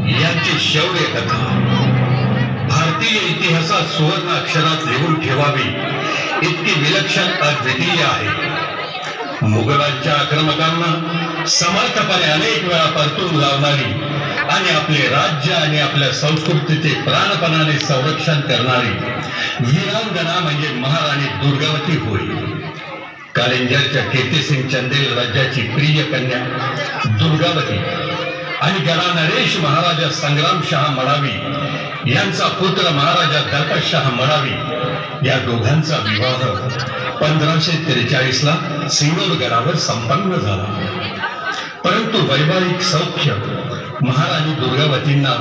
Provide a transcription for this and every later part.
यांची शौर्य कथा भारतीय इतिहासात सुवर्ण अक्षरात लिहून ठेवावी इतकी विलक्षण अद्वितीय आहे. मुघलांच्या आक्रमकांना समर्थपणे अनेक वेळा परतून लावणारी आणि आपले राज्य आणि आपल्या संस्कृतीचे प्राणपणाने संरक्षण करणारी वीरांगना म्हणजे महाराणी दुर्गावती होय. कालिंजरच्या कीर्तिसिंग चंदेल राज्याची प्रिय कन्या दुर्गावती आणि गडा नरेश महाराजा संग्रामशाह मडावी यांचा पुत्र महाराजा दर्पशाह मडावी या दोघांचा विवाह 1543 ला सिंगोरगडावर संपन्न झाला. परंतु वैवाहिक सौख्य महाराणी दुर्गावतींना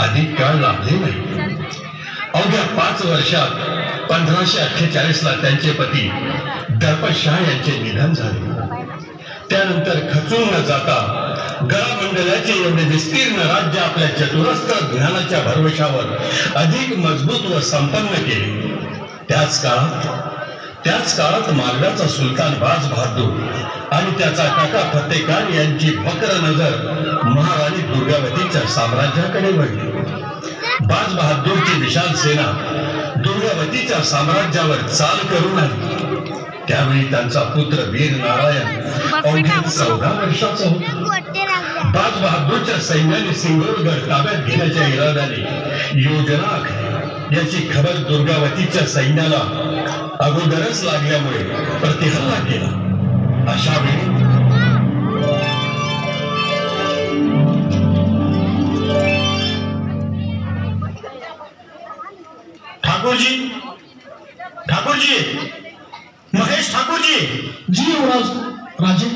अधिक काळ लाभले नाही. अवघ्या 5 वर्षात 1548 ला त्यांचे पती दर्पशाह यांचे निधन झाले. त्यानंतर खचून न जाता गडामंडलाचे एवढे विस्तीर्ण राज्य आपल्या चतुरस्त्र ज्ञानाच्या भरवशावर अधिक मजबूत व संपन्न केले. त्याच काळात मालव्याचा सुलतान बाज बहादूर आणि त्याचा काका फतेह खान यांची वक्र नजर महाराणी दुर्गावतीच्या साम्राज्याकडे वळली. बाज बहादूरची विशाल सेना दुर्गावतीच्या साम्राज्यावर चाल करून आली. त्यावेळी त्यांचा पुत्र वीर नारायण अवघ्या 14 वर्षाचा होता. बाज बहादूरच्या सैन्याने सिंगोरगड ताब्यात घेण्याच्या इराद्याने योजना आखली. याची खबर दुर्गावतीच्या सैन्याला अगोदरच लागल्यामुळे प्रतिहल्ला केला. अशा वेळी ठाकूरजी महेश ठाकूरजी. जी युवराज. राजे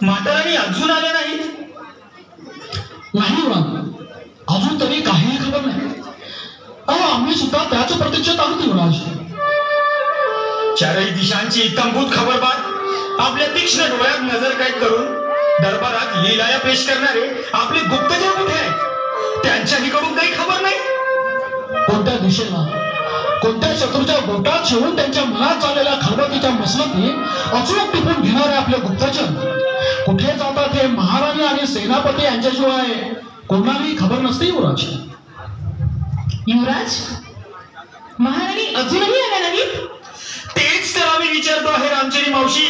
माताराणी अजून आले नाही? नाही युवराज, अजून तरी काहीही खबर नाही. आम्ही सुद्धा त्याच प्रतीक्षेत आहोत युवराज. चारही दिशांची इत्तंभूत खबरबात आपल्या तीक्ष्ण डोळ्यात नजर कैद करून दरबारात लीलाया पेश करणारे आपले गुप्तचर कुठे आहेत? त्यांच्याही कडून काही खबर नाही. कोणत्या दिशेला कोणत्या शत्रूच्या बोटात शिवून त्यांच्या मनात चाललेल्या खलबतीच्या मसलती अचूक टिपून घेणारे आपले गुप्तचर कुठे जातात हे महाराणी आणि सेनापती यांच्याशिवाय कोणालाही खबर नसते युवराज. युवराज, महाराणी अजूनही आल्या नाहीत? तेच तर आम्ही विचारतो आहे रामचरी मावशी,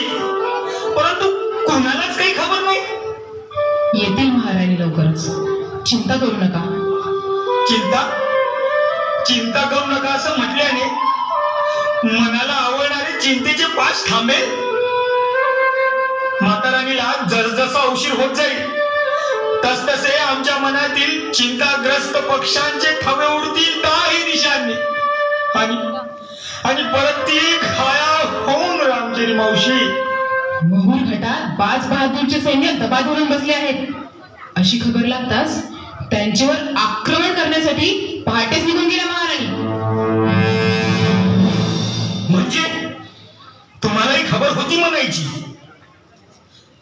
परंतु कोणालाच काही खबर नाही. येतील महाराणी लवकरच, चिंता करू नका. चिंता करू नका असं म्हटल्याने मनाला आवडणारे चिंतेचे पाच थांबेल. माताराणीला जसजसा उशीर होत जाईल तसतसे आमच्या मनातील चिंताग्रस्त पक्षांचे थवे उडतील 10 दिशांनी आणि परत ती गायब होऊन रामचरी मावशी. मोहूर घाटात बाज बहादूरचे सैन्य दबा धरून बसले आहेत अशी खबर लागताच त्यांच्यावर आक्रमण करण्यासाठी पहाटेच निघून गेल्या महाराणी. म्हणजे तुम्हालाही खबर होती म्हणायची,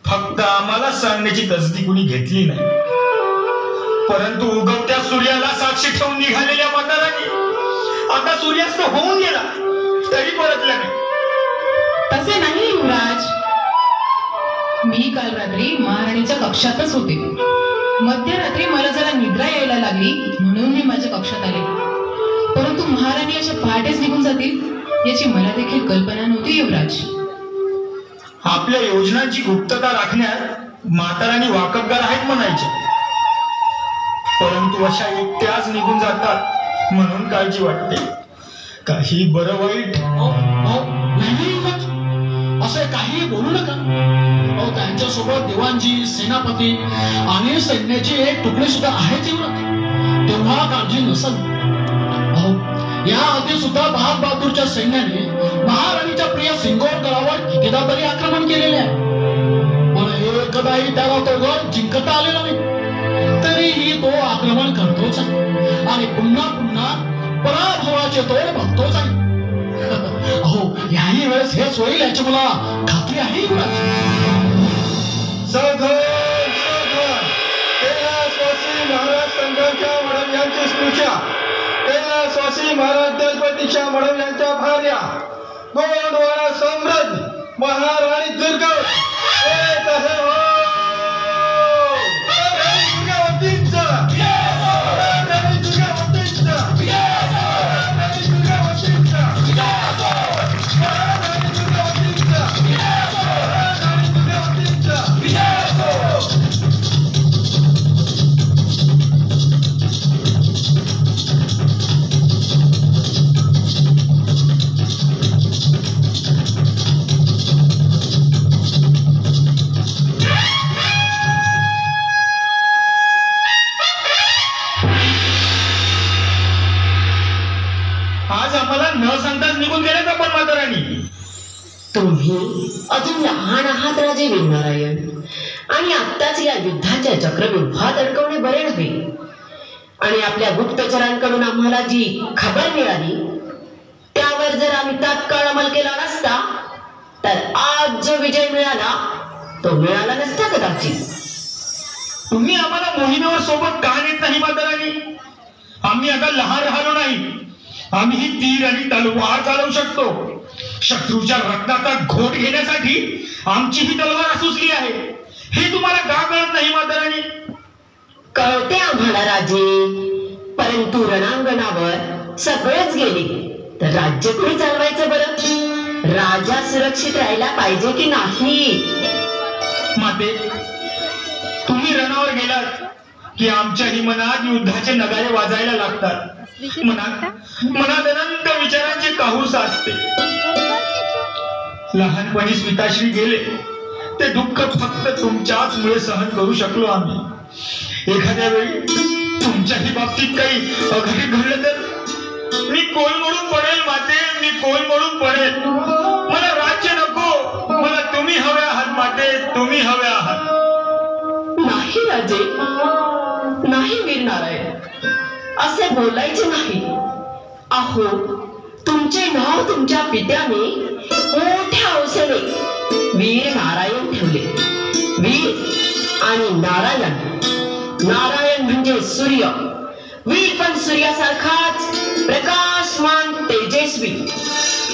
फक्त आम्हाला सांगण्याची तसदी कुणी घेतली नाही. परंतु उगवत्या सूर्याला साक्षी ठेवून निघालेल्या माताराणी आता सूर्यास्त होऊन गेला तरी परतल्या नाही. तसे नाही युवराज, मी काल रात्री महाराणीच्या कक्षातच होते. मध्यरात्री मला जरा निद्रा यायला लागली म्हणून मी माझ्या कक्षात आले. परंतु महाराणी अशा पहाटेच निघून जातील याची मला देखील कल्पना नव्हती युवराज. आपल्या योजनांची गुप्तता राखण्यात माताराणी वाकबगार आहेत म्हणायच्या, परंतु अशा एकट्याच निघून जातात म्हणून काळजी वाटते. काही बरं वाईट असे काही बोलू नका. त्यांच्यासोबत दिवाणजी, सेनापती आणि सैन्याचे एक तुकडे सुद्धा आहेत तेव्हा काळजी नसेल. या आधी सुद्धा बहाद बहादूरच्या सैन्याने महाराणीच्या प्रिय सिंगोरगडावर कितीदा तरी आक्रमण केलेले आहे, पण एकदाही त्याला तो गड जिंकता आलेला नाही. तरीही तो आक्रमण करतोच आहे आणि पुन्हा पुन्हा पराभवाचे तोड बघतोच आहे. याही वेळेस हेच होईल याची मला खात्री आहे. महाराज संघाच्या मडम यांची स्पृशा, कैलासवासी महाराज दलपतीच्या मडम यांच्या भार्या, गोंडवाडा सम्राज्ञी महाराणी दुर्गावती. दुर्गावतीचा तुम्ही अजून लहान आहात राजे वीरनारायण, आणि आत्ताच या युद्धाच्या चक्रव्यूहात अडकवणे बरे नव्हे. आणि आपल्या गुप्तचरांकडून आम्हाला जी खबर मिळाली त्यावर जर आम्ही तात्काळ अंमल केला नसता तर आज जो विजय मिळाला तो मिळाला नसता कदाचित. तुम्ही आम्हाला मोहिमेवर सोबत का नेत नाही माताराणी? आम्ही आता लहान राहिलो नाही. आम्ही ही तीर आणि तलवार चालवू शकतो. शत्रूच्या रक्ताचा घोट घेण्यासाठी आमची ही तलवार सुचली आहे. हे तुम्हाला का कळत नाही माताराणी? कळते आम्हाला राजे, परंतु रणांगणावर सगळेच गेले तर राज्य कोणी चालवायचं बरं? राजा सुरक्षित राहायला पाहिजे की नाही? माते, तुम्ही रणावर गेलात की आमच्याही मनात युद्धाचे नगारे वाजायला लागतात. मनात अनंत विचारांची काहूर साचते. लहानपणी स्मिताश्री गेले ते दुःख फक्त तुमच्याच मुळे सहन करू शकलो आम्ही. एखाद्या वेळी तुमच्याही बाबतीत काही अघटित घडलं तर मी कोलमडून पडेल माते, मी कोलमडून पडेल. मला राज्य नको, मला तुम्ही हवे आहात माते, तुम्ही हवे आहात. नाही राजे, नाही वीरनारायण, असे बोलायचे नाही. अहो, तुमचे नाव तुमच्या पित्याने मोठ्या हौसेने वीर नारायण ठेवले. वीर आणि नारायण. नारायण म्हणजे सूर्य, वीर पण सूर्यासारखाच प्रकाशमान तेजस्वी.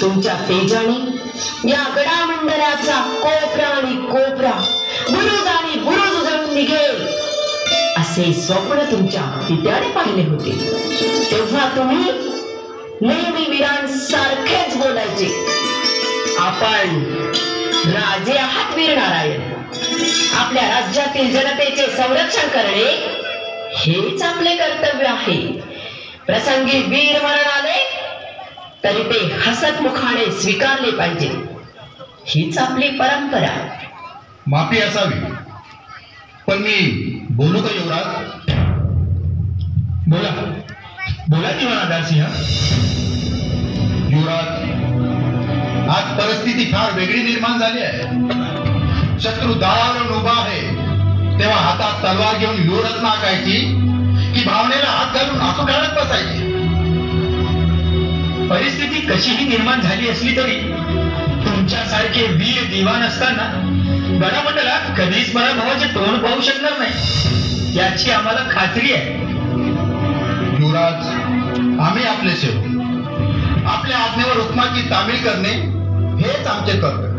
तुमच्या तेजाने या गडामंडलाचा कोपरा आणि कोपरा, बुरुज आणि बुरुज उजळून निघेल असे स्वप्न तुमच्या पित्याने पाहिले होते. तेव्हा तुम्ही नेहमी वीरांसारखेच बोलायचे. आपण राजे आहात वीरनारायण. आपल्या राज्यातील जनतेचे संरक्षण करणे हेच आपले कर्तव्य आहे. प्रसंगी वीर मरण आले तरी ते हसतमुखाने स्वीकारले पाहिजे. हीच आपली परंपरा. माफी असावी, पण मी बोलू का युवराज? बोला बोला दिवाणदार सिंह. युवराज, आज परिस्थिती फार वेगळी निर्माण झाली आहे. शत्रू दारावरून उभा आहे तेव्हा हातात तलवार घेऊन युवराज नाकायची की भावनेला हात घालून आसू ढाळत बसायची? परिस्थिती कशीही निर्माण झाली असली तरी तुमच्यासारखे वीर दिवाण असताना गडामंडलात कधीच पराभवाचे तोंड पाहू शकणार नाही याची आम्हाला खात्री आहे. युवराज, आम्ही आपले सेवक. आपल्या आज्ञेवर हुकमाची तामील करणे हेच आमचे कर्तव्य.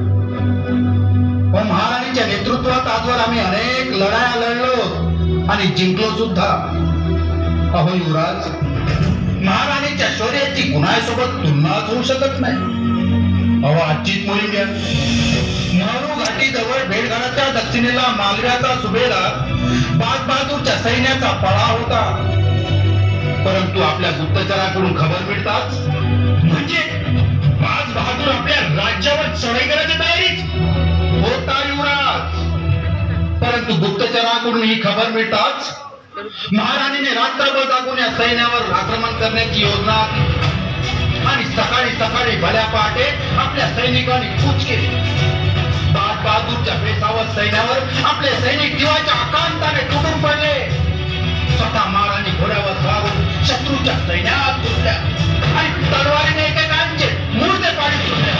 महाराणीच्या नेतृत्वात आजवर आम्ही अनेक लढाया लढलो आणि जिंकलो सुद्धा. अहो युवराज, महाराणीच्या शौर्याची कुणासोबत तुलनाच होऊ शकत नाही. अहो, आजचीच मोहीम घ्या. महरू घाटीजवळ भेडघाटाच्या दक्षिणेला मालव्याचा सुभेदार बागबहादूरच्या सैन्याचा पळाव होता. परंतु आपल्या गुप्तचराकडून खबर मिळताच म्हणजे बाज बहादूर आपल्या राज्यावर चढाई करायची तयारीत होता युवराज. परंतु गुप्तचराकडून ही खबर मिळताच महाराणीने रात्रभर जागून या सैन्यावर आक्रमण करण्याची योजना आणि सकाळी सकाळी भल्या पहाटे आपल्या सैनिकांनी कूच केली. बाज बहादूरच्या बेसावत सैन्यावर आपले सैनिक जीवाच्या आकांताने तुटून पडले. स्वतः महाराणी घोड्यावर स्वारून शत्रूच्या सैन्यात घुसल्या आणि तलवारीने एकेकांचे मूर्ते पाडीत सुटल्या.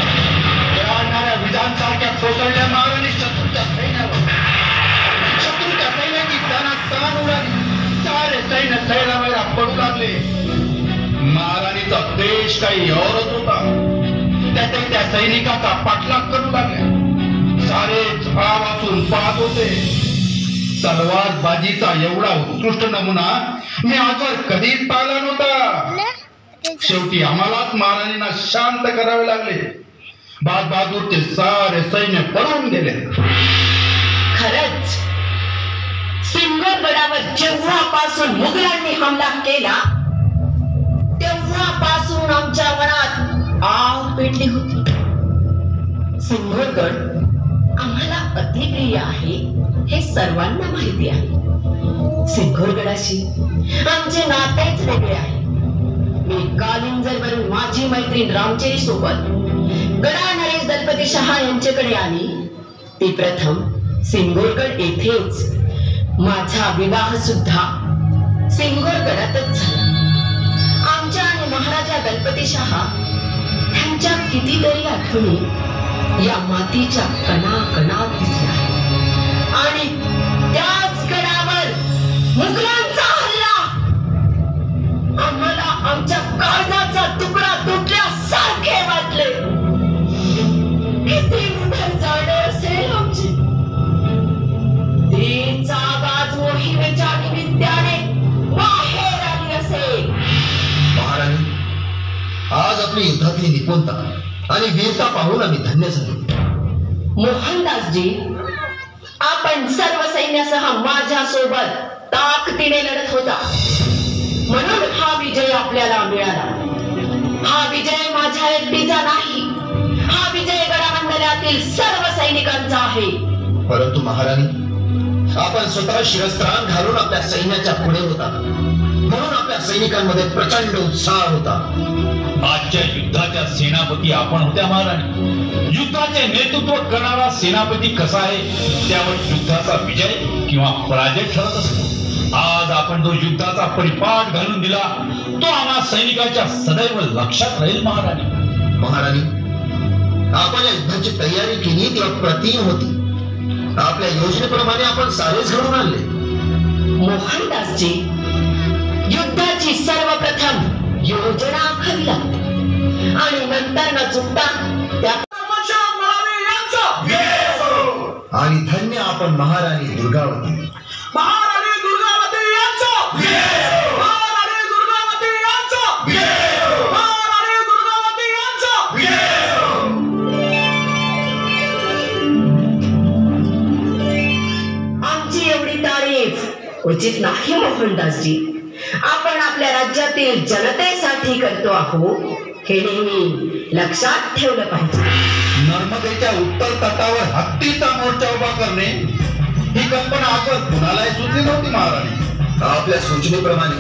येणाऱ्या विजांसारख्या कोसळल्या महाराणी शत्रूच्या सैन्यावर. शत्रूच्या सैन्याची तानातान उडाली. सारे सैन्य सैरावैरा पडू लागले. महाराणीचा देश काही औरच होता. त्यात त्या सैनिकाचा पाठलाग करू लागले. सारे झळावासून पाहत होते. तलवार बाजीचा एवढा उत्कृष्ट नमुना मी आजवर कधीच पाहिला नव्हता. शेवटी आम्हालाच महाराणींना शांत करावे लागले. बाज बहादूरचे सारे सैन्य पळून गेले. खरंच सिंहगडावर जेव्हापासून मुघलांनी हमला केला तेव्हापासून आमच्या मनात आग पेटली होती. सिंहगड आम्हाला अतिप्रिय आहे हे सर्वांना माहिती आहे. सिंहगडाशी आमचे नातेच वेगळे आहे. मी कालिंजरवरून माझी मैत्रीण रामचेरी सोबत गडा नरेश दलपती शहा यांच्याकडे आली ती प्रथम सिंगोरगड येथेच माझा विवाह सुद्धा सिंगोरगडातच झाला. आमच्या आणि महाराजा दलपती शहा यांच्या कितीतरी आठवणी या मातीच्या कणाकणात दिसल्या आहेत. आणि त्याच गडावर मुघलांचा हल्ला आम्हाला आमच्या काळजाचा तुकडा तुटल्यासारखे वाटले. किती उधर जाणे असेल आमची. ती जागाच मोहिमेच्या निमित्ताने बाहेर आली असेल. महाराणी, आज आपली युद्धातली निपुणता आणि वीरता पाहून आम्ही धन्य झालो. मोहनदासजी, आपण सर्व सैन्यासह माझ्या सोबत ताकदीने लढत होता म्हणून हा विजय आपल्याला मिळाला. हा विजय माझ्या एकटीचा नाही, हा विजय गडामंडलातील सर्व सैनिकांचा आहे. परंतु महाराणी, आपण स्वतः शिरस्त्राण घालून आपल्या सैन्याच्या पुढे होता म्हणून आपल्या सैनिकांमध्ये प्रचंड उत्साह होता. आजच्या युद्धाच्या सेनापती आपण होत्या महाराणी. युद्धाचे नेतृत्व करणारा सेनापती कसा आहे त्यावर युद्धाचा विजय किंवा पराजय ठरत असतो. आज आपण जो युद्धाचा परिपाठ घालून दिला तो आम्हा सैनिकांच्या सदैव लक्षात राहील महाराणी. महाराणी, आपण या युद्धाची तयारी केली ती अप्रतिम होती. आपल्या योजनेप्रमाणे आपण सारेच घडून आणले. मोहनदासजी, युद्धाची सर्वप्रथम योजना आखावी लागते आणि नंतर न चुकता त्या आणि धन्य आपण महाराणी दुर्गावती. महाराणी दुर्गावती यांचं महाराणी दुर्गावती यांचं महाराणी दुर्गावती यांचं. आमची एवढी तारीफ उचित नाही मोहनदासजी. आपण आपल्या राज्यातील जनतेसाठी करतो आहोत हे नेहमी लक्षात ठेवलं पाहिजे. नर्मदेच्या उत्तर तटावर हत्तीचा मोर्चा उभा करणे ही कल्पना आपण कुणालाही सुचली नव्हती महाराणी. आपल्या सूचनेप्रमाणे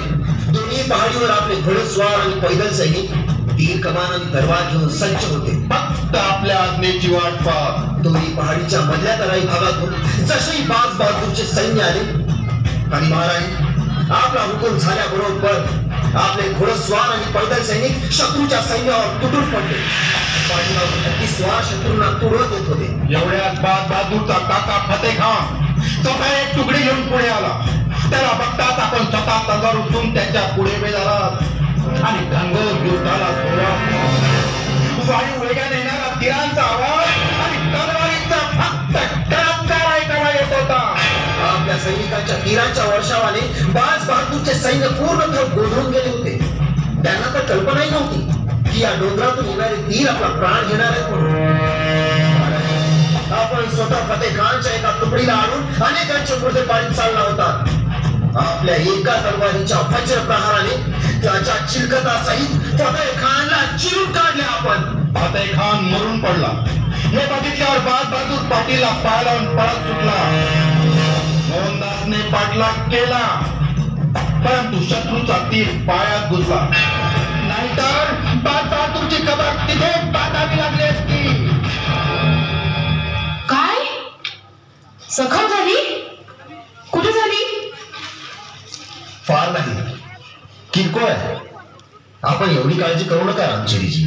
दोन्ही पहाडीवर आपले घोडेस्वार आणि पैदल सैनिक तीर कमान आणि तलवार घेऊन सज्ज होते. फक्त आपल्या आज्ञेची वाट पाहत दोन्ही पहाडीच्या मधल्या तराई भागातून जशी बाज बहादूरचे सैन्य आले आणि महाराणी आपला हुकूम झाल्याबरोबर आपले घोडस्वार आणि पैदल सैनिक शत्रूच्या सैन्यावर तुटून पडले. स्वार शत्रूंना तुडवत येत होते. एवढ्यात बाज बहादूरचा काका फतेह खान स्वतः एक तुकडी घेऊन पुढे आला. त्याला बघताच आपण स्वतः तलवार उचलून त्याच्या पुढे उभे झालात आणि घनघोर युद्धाला सुरुवात. वायू वेगाने येणारा तीरांचा आवाज आणि तलवारीचा फक्त कडकडाट ऐकायला येत होता. आपल्या सैनिकांच्या तीरांच्या वर्षावाने बाज बहादूरचे सैन्य पूर्णतः गोंधळून गेले होते. त्यांना तर कल्पनाही नव्हती की या डोंगरातून येणारे तीर आपला प्राण घेणार आहेत म्हणून. आपण स्वतः फतेह खानच्या एका तुकडीला आणून अनेकांचे मुर्दे पाडीत चालला होता. आपल्या एका तलवारीच्या वज्र प्रहाराने त्याच्या चिलकतासहित फतेह खानला चिरून काढले आपण. फतेह खान मरून पडला. हे बघितल्यावर बाज बहादूर पाटीलला पाय लावून पळत सुटला. मोहनदासने पाठलाग केला परंतु शत्रूचा तीर पायात घुसला. नाहीतर बाज बहादूरची कबर तिथे पाडावी लागली असती. काय सखल झाली? कुठे झाली? फार नाही, किरकोळ आहे. आपण एवढी काळजी करू नका रामचेरीजी.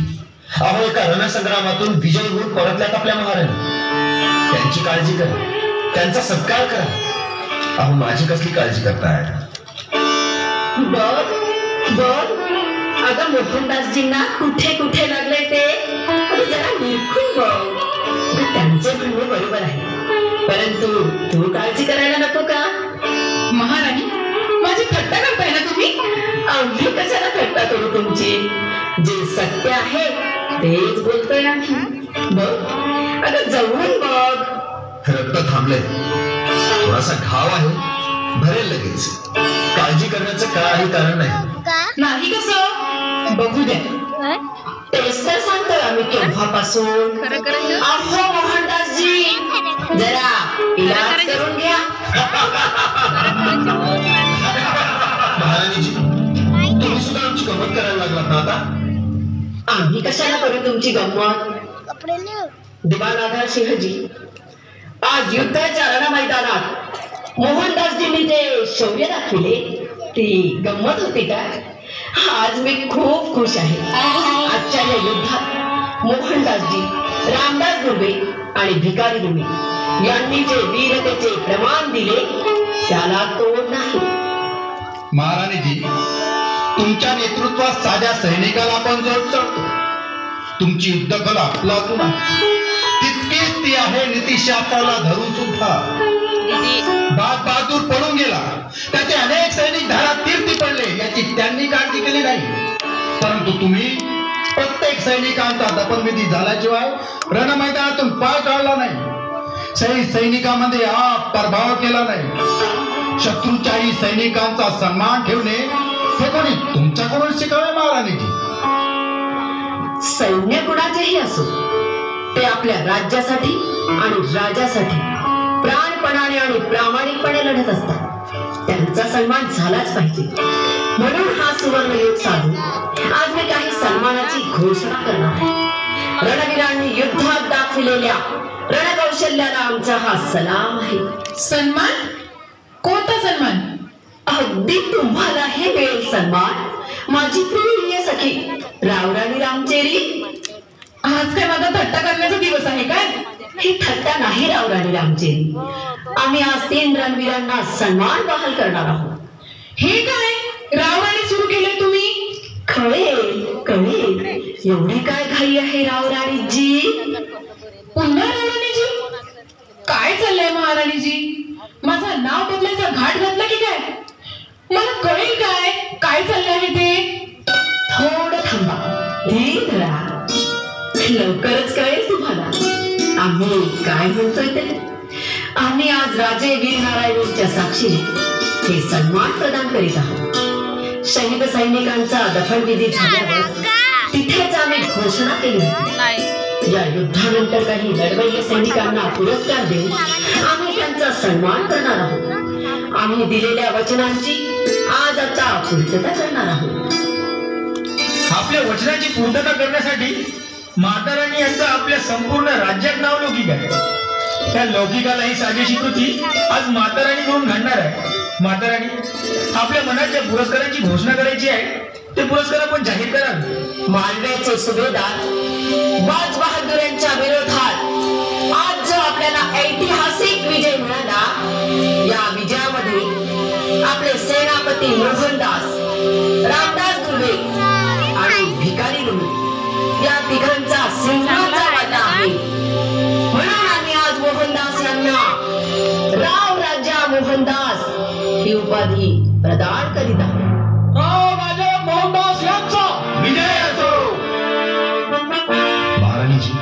अहो, एका रणसंग्रामातून विजय होऊन परतल्यात आपल्या महाराणी. त्यांची काळजी करा, त्यांचा सत्कार करा. अहो, माझी कसली काळजी करताय? बघ बघ, अगं मोहनदासजींना कुठे कुठे लागले ते जरा निरखून बघ. त्यांचे म्हणणे बरोबर आहे, परंतु तू काळजी करायला नको का? महाराणी, माझी थट्टा करताय ना तुम्ही? आम्ही कशाला थट्टा करू तुमची? जे सत्य आहे तेच बोलतोय आम्ही. बघ अगं, जवळून बघ. रक्त थांबले, थोडासा घाव आहे, भरेल लगेच. काळजी करण्याचं काही कारण नाही. नाही कसं? बघू द्या. तेच तर सांगतोय आम्ही केव्हापासून. अहो मोहनदासजी, जरा इलाज करून घ्या. महाराणीजी, तुम्ही सुद्धा आमची गंमत करायला लागलात ना आता? आम्ही कशाला करू तुमची गंमत? दिवानाधा सिंहजी, आज युद्धाच्या रणमैदानात मोहनदासजींनी जे शौर्य दाखविले ती गंमत होती का? आज मी खूप खुश आहे. आजच्या या युद्धात मोहनदासजी, रामदास दुर्वे आणि भिकारी दुर्वे यांनी जे वीरतेचे प्रमाण दिले त्याला तोड नाही. महाराणीजी, तुमच्या नेतृत्वात साध्या सैनिकाला पण जोड चढतो. तुमची युद्धकला अफलातून आहे, तितकीच ती आहे नीतिशास्त्राला धरून सुद्धा. बाग बहादूर पडून गेला, त्याचे अनेक सैनिक धारात तीर्थी पडले याची त्यांनी काळजी केली नाही. परंतु तुम्ही प्रत्येक सैनिकांचा दफनविधी झाल्याशिवाय रणमैदानातून पाय काढला नाही. सैनिकांमध्ये प्रभाव केला नाही. शत्रूच्याही सैनिकांचा सन्मान ठेवणे हे कोणी तुमच्याकडून शिकावे महाराणीजी? सैन्य कुणाचेही असो, ते आपल्या राज्यासाठी आणि राजासाठी प्राणपणाने आणि प्रामाणिकपणे लढत असतात. त्यांचा सन्मान झालाच पाहिजे. म्हणून हा सुवर्णयोग साधून आज मी काही सन्मानाची घोषणा करणार आहे. रणवीरांनी युद्धात दाखविलेल्या रणकौशल्याला आमचा हा सलाम आहे. सन्मान? कोणता सन्मान? अगदी तुम्हाला हे मिळेल सन्मान, माझी प्रिय सखी रावराणी रामचेरी. आज काय माझा थट्टा करण्याचा दिवस आहे काय? ही थट्टा नाही रावराणी रामचेरी. आम्ही आज 3 रणवीरांना सन्मान बहाल करणार आहोत. हे काय रावराणी सुरू केले तुम्ही? कळेल कळेल. एवढी काय घाई आहे रावराणीजी? पुन्हा रावराणीजी? काय चाललंय महाराणीजी? माझं नाव बदलायचा घाट घातला की काय? मला कळेल काय काय चाललंय आहे ते? थोडं थांबा, धीर धरा, लवकरच कळेल तुम्हाला आम्ही काय म्हणतोय ते. आम्ही आज राजे वीरनारायणच्या साक्षीने हे सन्मान प्रदान करीत आहोत. शहीद सैनिकांचा दफनविधी झाल्यावर तिथेच आम्ही घोषणा केली होती. या युद्धानंतर काही लढवय्ये सैनिकांना पुरस्कार देऊन आम्ही त्यांचा सन्मान करणार आहोत. आम्ही दिलेल्या वचनांची आज आता पूर्तता करणार आहोत. आपल्या वचनाची पूर्तता करण्यासाठी माताराणी यांचं आपल्या संपूर्ण राज्यात नाव लौकिक आहे. त्या लौकिकाला ही साजेशी कृती आज माताराणी करून घडणार आहे. माताराणी, आपल्या मनाच्या पुरस्काराची घोषणा करायची आहे. ते पुरस्कार आपण जाहीर करावे. मालव्याचे सुभेदार बाज बहादूर यांच्या विरोधात आज जो आपल्याला ऐतिहासिक विजय मिळाला, या विजयामध्ये आपले सेनापती मोहनदास, रामदास दुर्वे आणि भिकारी दुर्वे या तिघांचा सिंहाचा वाटा आहे. म्हणून आम्ही आज मोहनदास यांना राव राजा मोहनदास ही उपाधी प्रदान करीत आहोत. राजा मोहनदास यांचा विजय असो. महाराणीजी,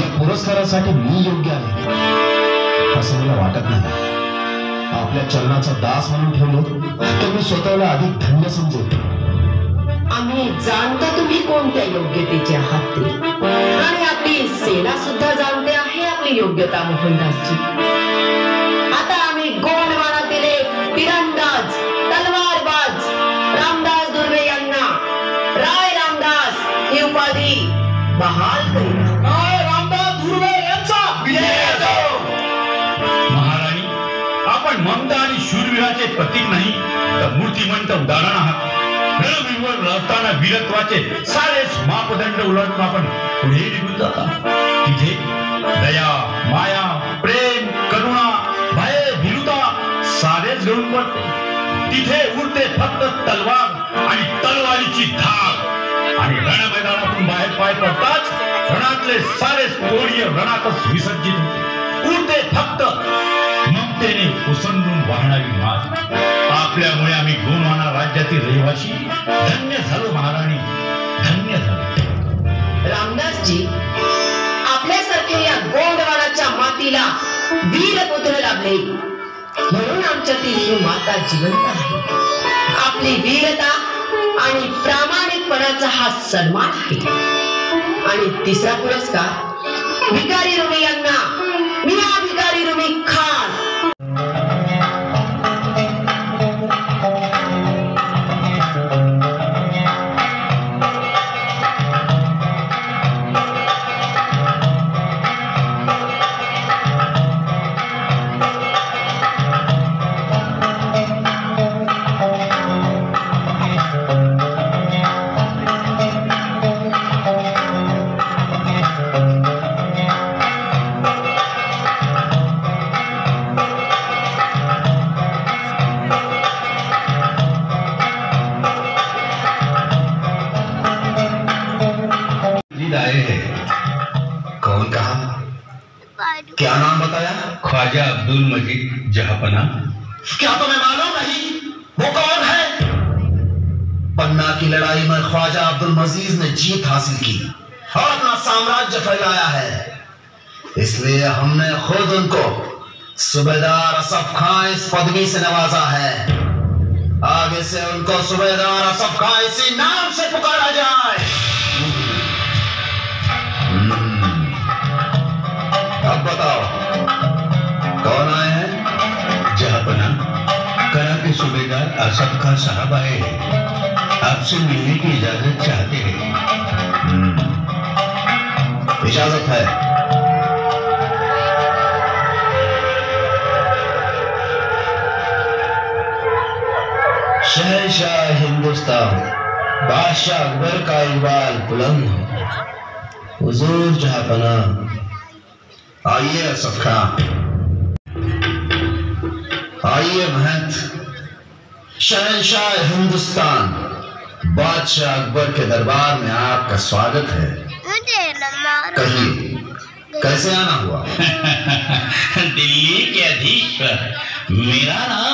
या पुरस्कारासाठी मी योग्य आहे असं मला वाटत नाही. आपल्या चरणाचा दास म्हणून ठेवलं तर मी स्वतःला अधिक धन्य समजतो. आम्ही जाणतो तुम्ही कोणत्या योग्यतेचे आहात ते, आणि आपली सेना सुद्धा जाणते आहे आपली योग्यता मोहनदासजी. आता आम्ही गोंडवानातील तिरंदाज तलवारबाज रामदास दुर्वे यांना राय रामदास ही उपाधी बहाल करीत आहोत. रामदास दुर्वे यांचा विजय असो. महाराणी, आपण ममता आणि शूरवीराचे प्रतीक नाही तर मूर्तिमंत उदाहरण आहात. रणभूमीवर लढताना वीरत्वाचे सारेच मापदंड उलटून आपण पुढे निघून जाता. तिथे दया, माया, प्रेम, करुणा, भय, भीरुता सारेच घेऊन पडते. तिथे उरते फक्त तलवार आणि तलवारीची धार. आणि रणमैदानातून बाहेर पाय पडताच रणातले सारे तोडीय रणातच विसर्जित होते. उरते फक्त ममतेने ओसंडून वाहणारी मात. आपल्यामुळे आम्ही गोंडवाना राज्यातील रहिवासी धन्य झालो महाराणी, धन्य झालो. रामदासजी, आपल्यासारख्या या गोंडवानाच्या मातीला वीरपुत्र लाभले म्हणून आमच्यातील ही माता जिवंत आहे. आपली वीरता आणि प्रामाणिकपणाचा हा सन्मान आहे. आणि तिसरा पुरस्कार भिकारी रुमी यांना मिया भिकारी रुमी खान. मजीद आए हैं। कौन कहा? क्या नाम बताया? ख्वाजा अब्दुल मजीद जहापना। क्या तुम्हें मालूम नहीं वो कौन है? पन्ना की लड़ाई में ख्वाजा अब्दुल मजीद ने जीत हासिल की और अपना साम्राज्य फैलाया है। इसलिए हमने खुद उनको सूबेदार असफ खां इस पदवी से नवाजा है। आगे से उनको सूबेदार असफ खां इसी नाम से पुकारा जाए। अब बताओ कौन आए हैं? जहापना, करा के सूबेदार असफ खां साहब आए हैं, आपसे मिलने की इजाजत चाहते हैं। इजाजत है। शहंशाह हिंदुस्तान बादशाह अकबर का इकबाल बुलंद हो। हुजूर जहापना। आइए असफ खां, आइए महंत। शहंशाह हिंदुस्तान बादशाह अकबर के दरबार में आपका स्वागत है। कहिए कैसे आना हुआ? दिल्ली के अधीश्वर, मेरा नाम